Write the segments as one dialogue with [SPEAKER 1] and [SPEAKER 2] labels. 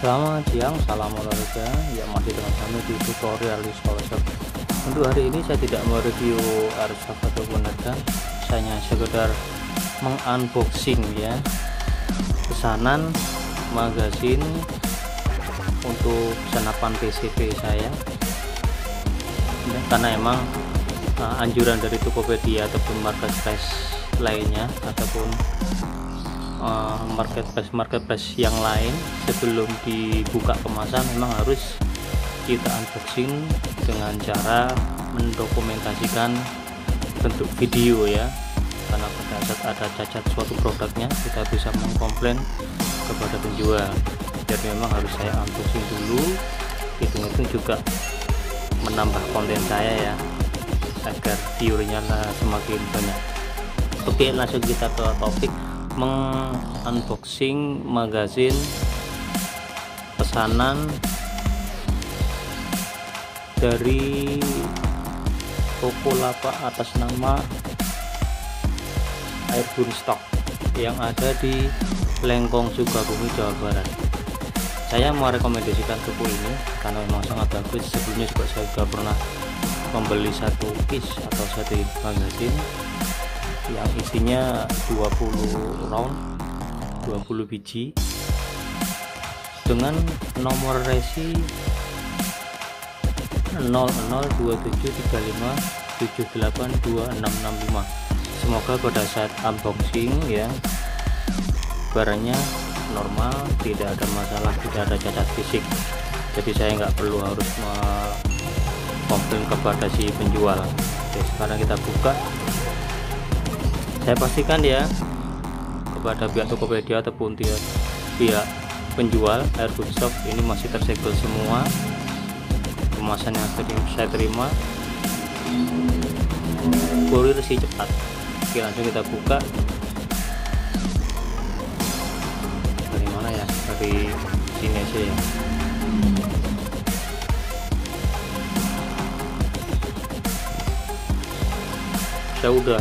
[SPEAKER 1] Selamat siang, salam olahraga. Ya, masih dengan kami di tutorial di Airsoft. Untuk hari ini saya tidak mereview airsoft ataupun harga, saya hanya sekedar mengunboxing ya pesanan magazin untuk senapan PCP saya ya, karena emang anjuran dari Tokopedia ataupun marketplace lainnya ataupun marketplace yang lain, sebelum dibuka kemasan memang harus kita unboxing dengan cara mendokumentasikan bentuk video ya, karena pada saat ada cacat suatu produknya kita bisa mengkomplain kepada penjual. Jadi memang harus saya unboxing dulu, hitung-hitung juga menambah konten saya ya, agar viewernya semakin banyak. Oke, langsung kita ke topik mengunboxing magazin pesanan dari toko lapak atas nama Airgun Stock yang ada di Lengkong, Sukabumi, Jawa Barat. Saya merekomendasikan toko ini karena memang sangat bagus. Sebelumnya juga saya juga pernah membeli satu piece atau satu magazin yang isinya 20 round, 20 biji dengan nomor resi 002735782665. Semoga pada saat unboxing ya barangnya normal, tidak ada masalah, tidak ada cacat fisik, jadi saya nggak perlu harus komplain kepada si penjual. Oke, sekarang kita buka. Saya pastikan ya kepada pihak Tokopedia ataupun pihak penjual Airgun Stock ini masih tersegel semua. Kemasan yang saya terima kurir sih cepat. Oke, langsung kita buka. Dari mana ya? Dari sini aja ya. Saya udah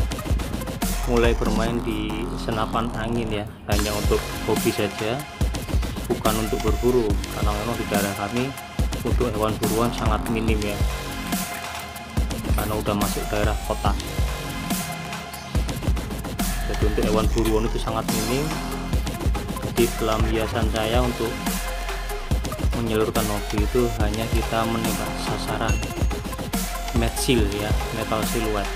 [SPEAKER 1] mulai bermain di senapan angin ya, hanya untuk hobi saja, bukan untuk berburu, karena memang di daerah kami untuk hewan buruan sangat minim ya, karena udah masuk daerah kota. Jadi untuk hewan buruan itu sangat minim. Jadi pelampiasan saya untuk menyalurkan hobi itu hanya kita menembak sasaran metsil ya, metal siluet.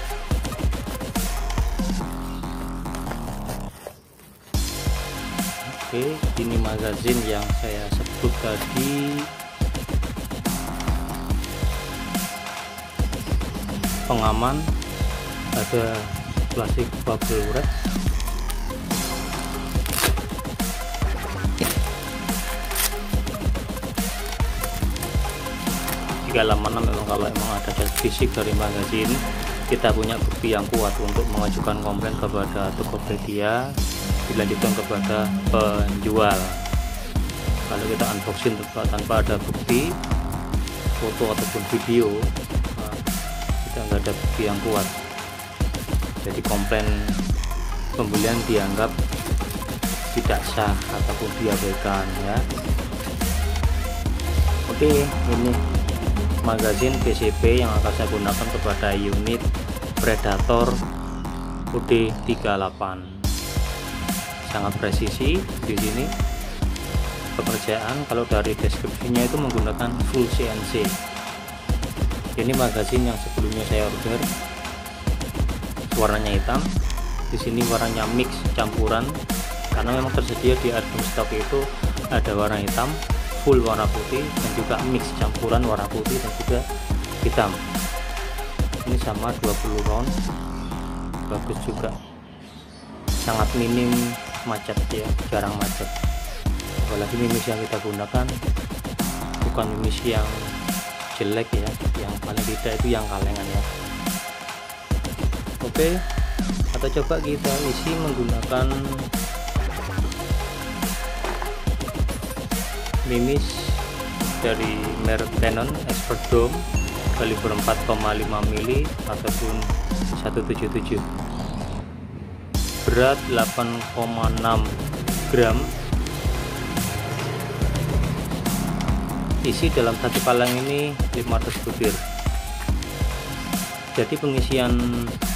[SPEAKER 1] Oke, ini magazin yang saya sebut tadi. Pengaman, ada plastik bubble wrap, jika mana memang kalau emang ada cacat fisik dari magazin, kita punya bukti yang kuat untuk mengajukan komplain kepada Tokopedia, dilanjutkan kepada penjual. Kalau kita unboxing tanpa ada bukti foto ataupun video, kita nggak ada bukti yang kuat, jadi komplain pembelian dianggap tidak sah ataupun diabaikan ya. Oke, ini magazin PCP yang akan saya gunakan kepada unit Predator UD38. Sangat presisi di sini pekerjaan. Kalau dari deskripsinya itu menggunakan full CNC. Ini magazin yang sebelumnya saya order, warnanya hitam. Di sini warnanya mix campuran, karena memang tersedia di Airgun Stock itu ada warna hitam, full warna putih, dan juga mix campuran warna putih dan juga hitam. Ini sama 20 round, bagus juga, sangat minim macet ya, jarang macet. Apalagi mimis yang kita gunakan bukan mimis yang jelek ya, yang paling tidak itu yang kalengan ya. Oke, atau coba kita isi menggunakan mimis dari merek Canon Expert Dome kaliber 4,5 mili ataupun 177, berat 8,6 gram, isi dalam satu kaleng ini 500 butir. Jadi pengisian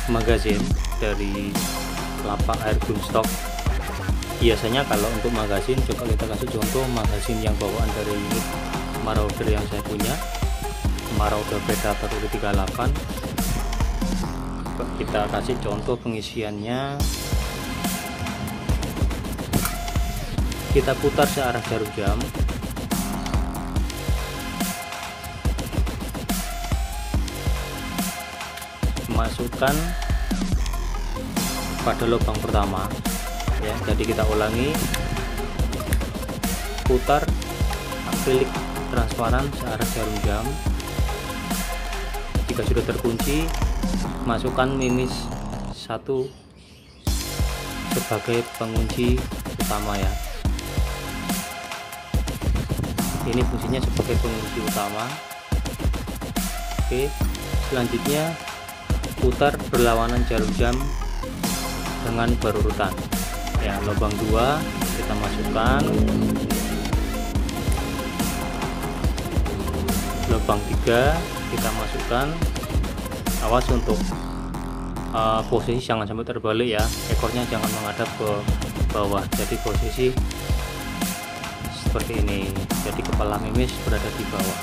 [SPEAKER 1] magazin dari lapak air gunstock biasanya, kalau untuk magazin, coba kita kasih contoh magazin yang bawaan dari unit Marauder yang saya punya, Marauder Predator Uri 38. Kita kasih contoh pengisiannya, kita putar searah jarum jam, masukkan pada lubang pertama ya. Jadi kita ulangi, putar akrilik transparan searah jarum jam. Jika sudah terkunci, masukkan mimis 1 sebagai pengunci utama ya. Ini fungsinya sebagai pengunci utama. Oke, selanjutnya putar berlawanan jarum jam dengan berurutan ya. Lubang 2 kita masukkan, lubang 3 kita masukkan. Awas untuk posisi jangan sampai terbalik ya, ekornya jangan menghadap ke bawah, jadi posisi seperti ini, jadi kepala mimis berada di bawah.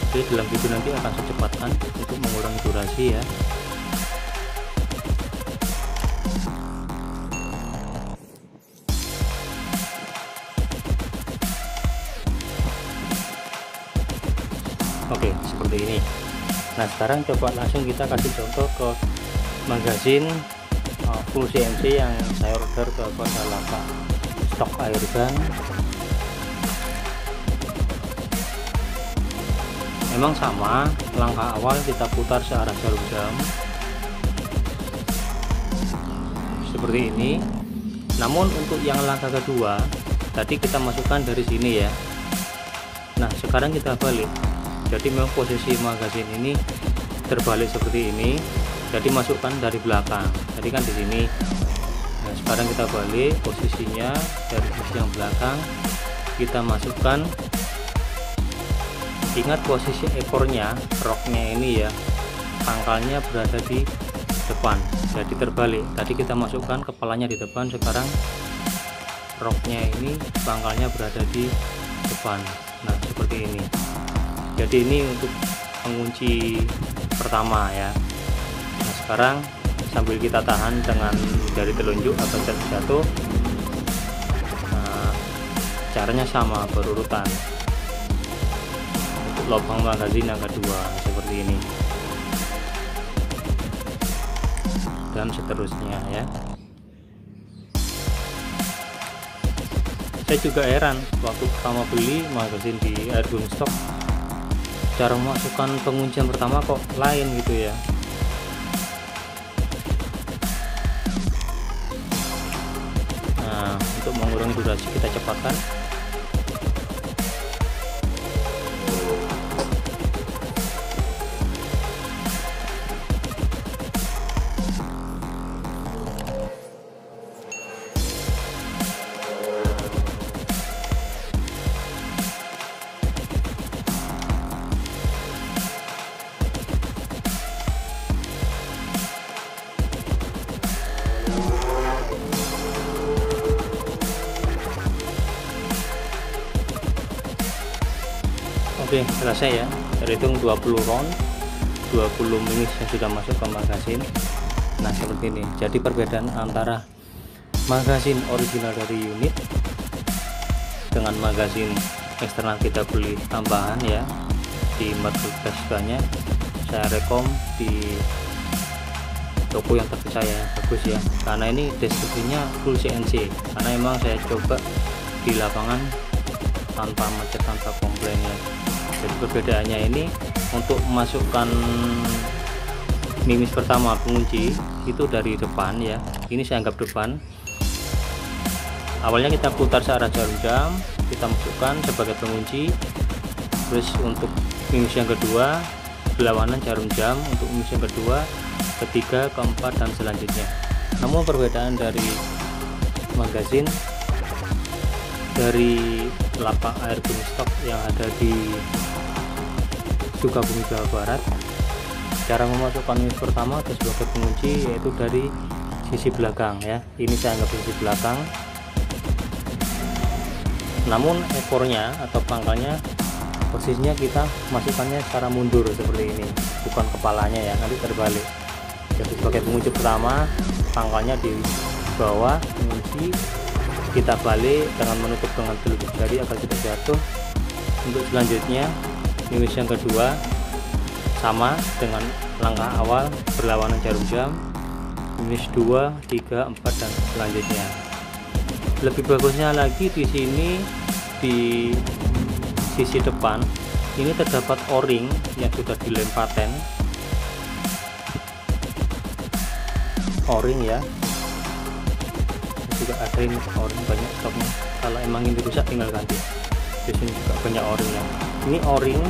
[SPEAKER 1] Oke, dalam video nanti akan saya cepatkan untuk mengurangi durasi ya. Oke, seperti ini. Nah, sekarang coba langsung kita kasih contoh ke magazin full CNC yang saya order ke lapak stok airgun. Memang sama, langkah awal kita putar searah jarum jam seperti ini. Namun untuk yang langkah kedua tadi kita masukkan dari sini ya. Nah, sekarang kita balik. Jadi memang posisi magazin ini terbalik seperti ini. Jadi masukkan dari belakang. Tadi kan di sini. Nah, sekarang kita balik posisinya dari sisi yang belakang. Kita masukkan. Ingat posisi ekornya, roknya ini ya, pangkalnya berada di depan. Jadi terbalik. Tadi kita masukkan kepalanya di depan, sekarang roknya ini pangkalnya berada di depan. Nah, seperti ini. Jadi ini untuk pengunci pertama ya. Nah, sekarang sambil kita tahan dengan jari telunjuk agar tidak jatuh. Nah, caranya sama, berurutan. Untuk lubang magazin yang kedua seperti ini, dan seterusnya ya. Saya juga heran waktu pertama beli magazin di air gunstock, cara memasukkan penguncian pertama kok lain gitu ya. Nah, untuk mengurangi durasi kita cepatkan. Oke, selesai ya. Terhitung 20 round, 20 mimis yang sudah masuk ke magazin. Nah, seperti ini. Jadi perbedaan antara magazin original dari unit dengan magazin eksternal kita beli tambahan ya di marketplace banyak. Saya rekom di toko yang terpercaya, bagus ya, karena ini deskripsinya full CNC. Karena memang saya coba di lapangan tanpa macet, tanpa komplain ya. Jadi perbedaannya ini untuk memasukkan mimis pertama pengunci itu dari depan ya. Ini saya anggap depan. Awalnya kita putar searah jarum jam, kita masukkan sebagai pengunci. Terus untuk mimis yang kedua berlawanan jarum jam untuk musim kedua, ketiga, keempat, dan selanjutnya. Namun perbedaan dari magazin dari lapak air gun stok yang ada di Sukabumi, Jawa Barat, cara memasukkan fuse pertama atau sebagai pengunci yaitu dari sisi belakang ya. Ini saya anggap sisi belakang, namun ekornya atau pangkalnya posisinya kita masukkannya secara mundur seperti ini, bukan kepalanya ya, nanti terbalik. Jadi sebagai pengunci pertama, pangkalnya di bawah, mengunci, kita balik dengan menutup dengan telunjuk jari agar tidak jatuh. Untuk selanjutnya, fuse yang kedua sama dengan langkah awal, berlawanan jarum jam, fuse 2, 3, 4, dan selanjutnya. Lebih bagusnya lagi di sini, di sisi depan ini terdapat o-ring yang sudah dilem paten, o-ring ya, juga ada ini o-ring banyak stoknya. Kalau emang ini rusak tinggal ganti. Di sini juga banyak o-ring ya. Ini o-ring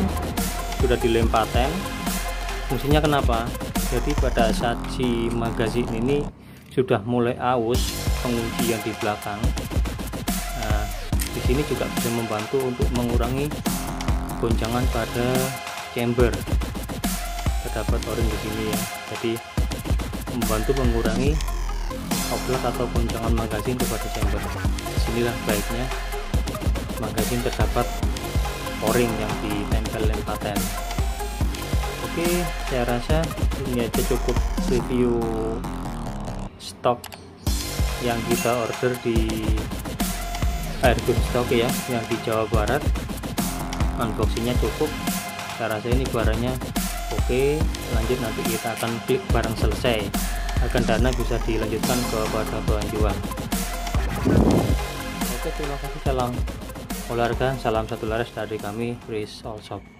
[SPEAKER 1] sudah dilem paten. Fungsinya kenapa? Jadi pada saat si magazin ini sudah mulai aus, pengunci yang di belakang, nah, di sini juga bisa membantu untuk mengurangi goncangan pada chamber. Terdapat o-ring di sini ya, jadi membantu mengurangi oblak atau goncangan magazin kepada chamber. Disinilah baiknya magazin terdapat o-ring yang ditempel lem paten. Oke, saya rasa ini aja cukup review stok yang kita order di air gun stok ya, yang di Jawa Barat. Unboxingnya cukup, saya rasa ini barangnya oke. Lanjut nanti kita akan klik barang selesai, agar dana bisa dilanjutkan kepada penjual. Oke, terima kasih. Salam olahraga, salam satu laras dari kami Freeze All Shop.